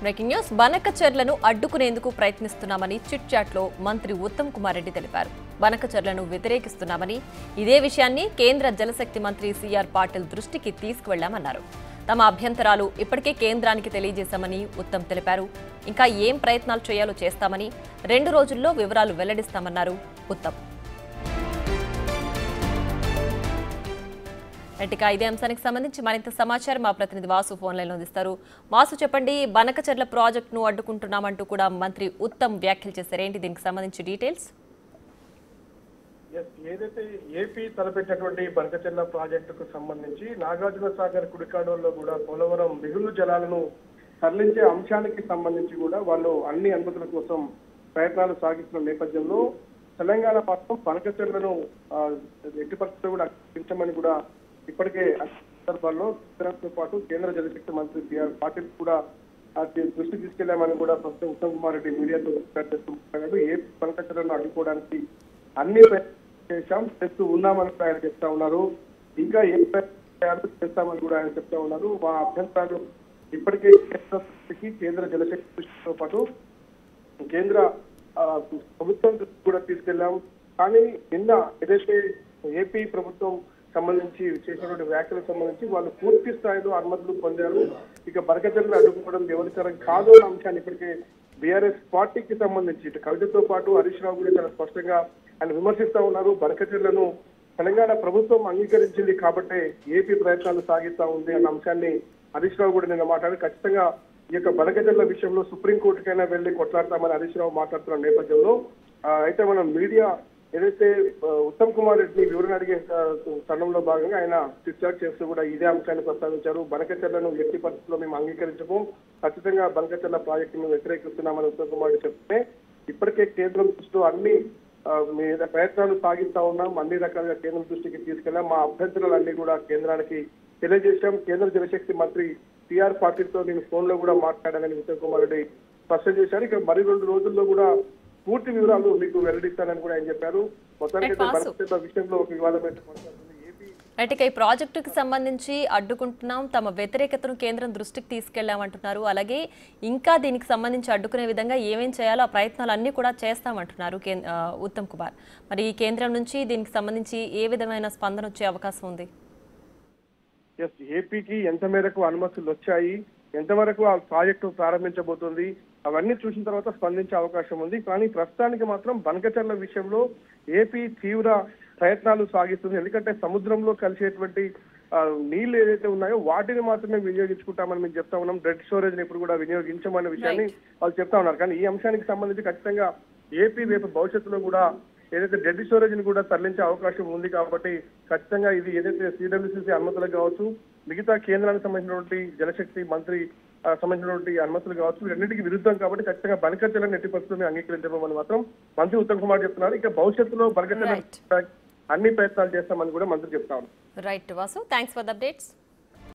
Breaking news బనకచెర్లను అడ్డుకునేందుకు ప్రయత్నిస్తున్నామని chit chat లో మంత్రి ఉత్తమ్ కుమార్ రెడ్డి తెలిపారు. బనకచెర్లను వ్యతిరేకిస్తున్నామని, ఇదే విషయాన్ని కేంద్ర జలశక్తి మంత్రి సిఆర్ పాటిల్ దృష్టికి తీసుకువెళ్లామన్నారు. తమ అభ్యంతరాలు ఇప్పటికే కేంద్రానికి తెలియజేశామని ఉత్తమ్ తెలిపారు. ఇంకా ఏం ప్రయత్నాలు చేయాలో చేస్తామని 2 రోజుల్లో వివరాలు వెల్లడిస్తామన్నారు ఉత్తమ్. ఇదే అంశానికి సంబంధించి మరింత సమాచారం మా ప్రతినిధి వాసు ఫోన్ లైన్ లో అందిస్తారు. వాసు, చెప్పండి, బనకచెర్ల ప్రాజెక్టును అడ్డుకుంటున్నామంటూ కూడా మంత్రి ఉత్తమ్ వ్యాఖ్యలు చేశారు. ఏంటి దీనికి సంబంధించి డీటెయిల్స్? ఏదైతే ఏపీ తలపెట్టినటువంటి బనకచెర్ల ప్రాజెక్టుకు సంబంధించి నాగార్జున సాగర్ కుడికాడోల్లో కూడా పోలవరం మిగులు జలాలను తరలించే అంశానికి సంబంధించి కూడా వాళ్ళు అన్ని అనుమతుల కోసం ప్రయత్నాలు సాగిస్తున్న నేపథ్యంలో తెలంగాణ రాష్ట్రం బనకచెర్లను ఎట్టి పరిస్థితుల్లో కూడా అందించమని కూడా ఇప్పటికే సందర్భాల్లో కేంద్రంతో పాటు కేంద్ర జలశక్తి మంత్రి సిఆర్ పాటిల్ కూడా దృష్టి తీసుకెళ్లామని కూడా ప్రస్తుతం ఉత్తమ్ కుమార్ రెడ్డి మీడియాతో చేస్తున్నాడు. ఏ బనకచెర్లను అడ్డుకోవడానికి అన్ని చేస్తూ ఉన్నామని ఆయన చెప్తా ఉన్నారు. ఇంకా ఏ ప్రయత్నాలు చేస్తామని కూడా ఆయన చెప్తా ఉన్నారు. మా అభ్యంతరాలు ఇప్పటికే కేంద్ర జలశక్తితో పాటు కేంద్ర ప్రభుత్వం కూడా తీసుకెళ్లాం. కానీ నిన్న ఏదైతే ఏపీ ప్రభుత్వం సంబంధించి చేసినటువంటి వ్యాఖ్యలకు సంబంధించి వాళ్ళు పూర్తి స్థాయిలో అనుమతులు పొందారు. ఇక బనకచెర్లను అడ్డుకోవడం ఎవరికరం కాదు అన్న అంశాన్ని ఇప్పటికే బీఆర్ఎస్ పార్టీకి సంబంధించి ఇటు కవితతో పాటు హరీష్ రావు కూడా చాలా స్పష్టంగా ఆయన విమర్శిస్తా ఉన్నారు. బనకచెర్లను తెలంగాణ ప్రభుత్వం అంగీకరించింది కాబట్టే ఏపీ ప్రయత్నాలు సాగిస్తా ఉంది అన్న అంశాన్ని హరీష్ రావు కూడా నిన్న మాట్లాడి ఖచ్చితంగా ఈ యొక్క బనకచెర్ల విషయంలో సుప్రీంకోర్టుకైనా వెళ్లి కొట్లాడతామని హరీష్ రావు మాట్లాడుతున్న నేపథ్యంలో అయితే మనం మీడియా ఏదైతే ఉత్తమ్ కుమార్ రెడ్డిని వివరణ అడిగే తరుణంలో భాగంగా ఆయన చిట్ చాట్ చేస్తూ కూడా ఇదే అంశాన్ని ప్రస్తావించారు. బనకచెర్లను ఎట్టి పరిస్థితుల్లో మేము అంగీకరించము, ఖచ్చితంగా బనకచెర్ల ప్రాజెక్టును వ్యతిరేకిస్తున్నామని ఉత్తమ్ కుమార్ రెడ్డి చెప్తే ఇప్పటికే కేంద్రం దృష్టిలో అన్ని మీద ప్రయత్నాలు సాగిస్తా ఉన్నాం, అన్ని రకాలుగా కేంద్రం దృష్టికి తీసుకెళ్లాం, మా అభ్యంతరాలన్నీ కూడా కేంద్రానికి తెలియజేశాం. కేంద్ర జలశక్తి మంత్రి సిఆర్ పాటిల్ తో నేను ఫోన్ లో కూడా మాట్లాడానని ఉత్తమ్ కుమార్ రెడ్డి స్పష్టం చేశారు. ఇక మరి 2 రోజుల్లో కూడా పూర్తి వివరాలు మీకు వెల్లడిస్తానని కూడా ఆయన చెప్పారు. మొత్తానికి విషయంలో ఒక వివాదం అయితే ఈ ప్రాజెక్టుకి సంబంధించి అడ్డుకుంటున్నాం, తమ వ్యతిరేకతను కేంద్రం దృష్టికి తీసుకెళ్లామంటున్నారు. అలాగే ఇంకా దీనికి సంబంధించి అడ్డుకునే విధంగా ఏమేం చేయాలో ఆ ప్రయత్నాలు అన్ని కూడా చేస్తామంటున్నారు ఉత్తమ్ కుమార్. మరి ఈ కేంద్రం నుంచి దీనికి సంబంధించి ఏ విధమైన స్పందన వచ్చే అవకాశం ఉంది? ఏపీకి ఎంత మేరకు అనుమతులు వచ్చాయి, ఎంతవరకు ఆ ప్రాజెక్టు ప్రారంభించబోతుంది, అవన్నీ చూసిన తర్వాత స్పందించే అవకాశం ఉంది. కానీ ప్రస్తుతానికి మాత్రం బనకచెర్ల విషయంలో ఏపీ తీవ్ర ప్రయత్నాలు సాగిస్తుంది. ఎందుకంటే సముద్రంలో కలిసేటువంటి నీళ్లు ఏదైతే ఉన్నాయో వాటిని మాత్రమే వినియోగించుకుంటామని మేము చెప్తా ఉన్నాం. డెడ్ స్టోరేజ్ ని ఇప్పుడు కూడా వినియోగించమనే విషయాన్ని వాళ్ళు చెప్తా ఉన్నారు. కానీ ఈ అంశానికి సంబంధించి ఖచ్చితంగా ఏపీ రేపు భవిష్యత్తులో కూడా ఏదైతే డెడ్ స్టోరేజ్ ని కూడా తరలించే అవకాశం ఉంది. కాబట్టి ఖచ్చితంగా ఇది ఏదైతే సిడబ్ల్యూసీసీ అనుమతులు కావచ్చు, మిగతా కేంద్రానికి సంబంధించినటువంటి జలశక్తి మంత్రి సంబంధించినటువంటి అనుమతులు కావచ్చు, వీటన్నిటికీ విరుద్ధం. కాబట్టి ఖచ్చితంగా బనకచెర్లను ఎట్టి పరిస్థితుల్లో అంగీకరించమని మాత్రం మంత్రి ఉత్తమ్ కుమార్ చెప్తున్నారు. ఇక భవిష్యత్తులో బనకచెర్ల అన్ని ప్రయత్నాలు చేస్తామని కూడా మంత్రి చెప్తా ఉన్నారు. Right Vasu, thanks for the updates.